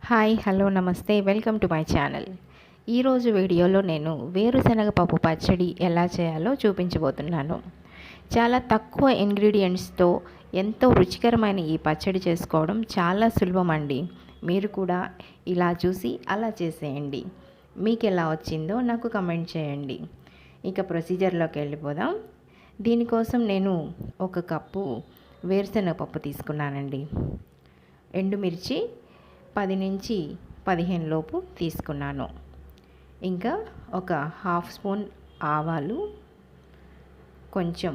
Hi hello నమస్తే welcome to my channel. ఈరోజు వీడియోలో నేను వేరుశనగ పప్పు పచ్చడి ఎలా చేయాలో చూపించబోతున్నాను. చాలా తక్కువ ఇంగ్రీడియంట్స్తో ఎంతో రుచికరమైన ఈ పచ్చడి చేసుకోవడం చాలా సులభం అండి. మీరు కూడా ఇలా చూసి అలా చేసేయండి. మీకు ఎలా వచ్చిందో నాకు కమెంట్ చేయండి. ఇక ప్రొసీజర్లోకి వెళ్ళిపోదాం. దీనికోసం నేను 1 కప్పు వేరుశనగ పప్పు తీసుకున్నానండి. ఎండుమిర్చి 10 నుంచి 15 లోపు తీసుకున్నాను. ఇంకా ఒక హాఫ్ స్పూన్ ఆవాలు, కొంచెం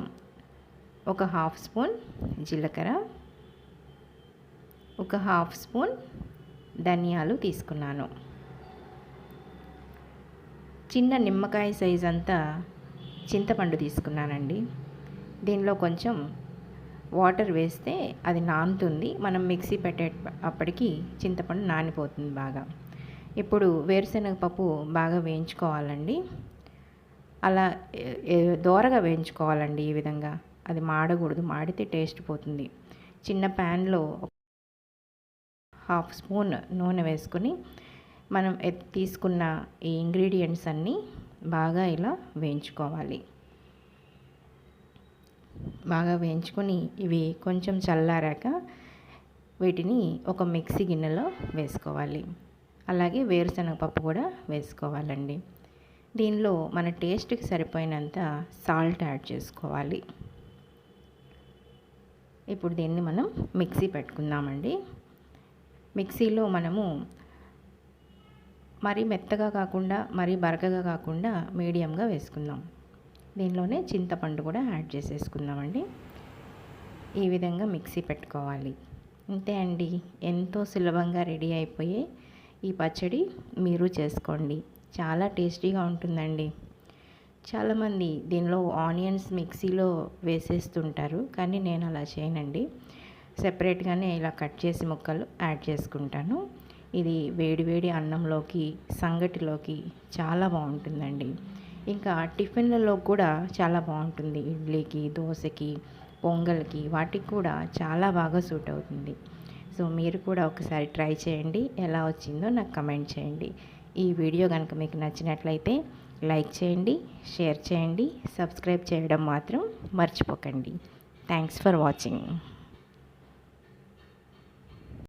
ఒక హాఫ్ స్పూన్ జీలకర్ర, ఒక హాఫ్ స్పూన్ ధనియాలు తీసుకున్నాను. చిన్న నిమ్మకాయ సైజ్ అంతా చింతపండు తీసుకున్నానండి. దీనిలో కొంచెం వాటర్ వేస్తే అది నానుతుంది. మనం మిక్సీ అప్పటికి చింతపండు నానిపోతుంది బాగా. ఇప్పుడు వేరుశనగ పప్పు బాగా వేయించుకోవాలండి. అలా దోరగా వేయించుకోవాలండి. ఈ విధంగా అది మాడకూడదు, మాడితే టేస్ట్ పోతుంది. చిన్న ప్యాన్లో హాఫ్ స్పూన్ నూనె వేసుకొని మనం తీసుకున్న ఈ ఇంగ్రీడియంట్స్ అన్నీ బాగా ఇలా వేయించుకోవాలి. బాగా వేయించుకొని ఇవి కొంచెం చల్లారాక వీటిని ఒక మిక్సీ గిన్నెలో వేసుకోవాలి. అలాగే వేరుశనగ పప్పు కూడా వేసుకోవాలండి. దీనిలో మన టేస్ట్కి సరిపోయినంత సాల్ట్ యాడ్ చేసుకోవాలి. ఇప్పుడు దీన్ని మనం మిక్సీ పెట్టుకుందామండి. మిక్సీలో మనము మరీ మెత్తగా కాకుండా మరీ బరకగా కాకుండా మీడియంగా వేసుకుందాం. దీనిలోనే చింతపండు కూడా యాడ్ చేసేసుకుందామండి. ఈ విధంగా మిక్సీ పెట్టుకోవాలి. అంతే అండి, ఎంతో సులభంగా రెడీ అయిపోయే ఈ పచ్చడి మీరు చేసుకోండి. చాలా టేస్టీగా ఉంటుందండి. చాలామంది దీనిలో ఆనియన్స్ మిక్సీలో వేసేస్తుంటారు, కానీ నేను అలా చేయనండి. సెపరేట్గానే ఇలా కట్ చేసి ముక్కలు యాడ్ చేసుకుంటాను. ఇది వేడి వేడి అన్నంలోకి, సంగటిలోకి చాలా బాగుంటుందండి. ఇంకా టిఫిన్లలో కూడా చాలా బాగుంటుంది. ఇడ్లీకి, దోశకి, పొంగల్కి, వాటికి కూడా చాలా బాగా సూట్ అవుతుంది. సో మీరు కూడా ఒకసారి ట్రై చేయండి. ఎలా వచ్చిందో నాకు కమెంట్ చేయండి. ఈ వీడియో కనుక మీకు నచ్చినట్లయితే లైక్ చేయండి, షేర్ చేయండి, సబ్స్క్రైబ్ చేయడం మాత్రం మర్చిపోకండి. Thanks for watching.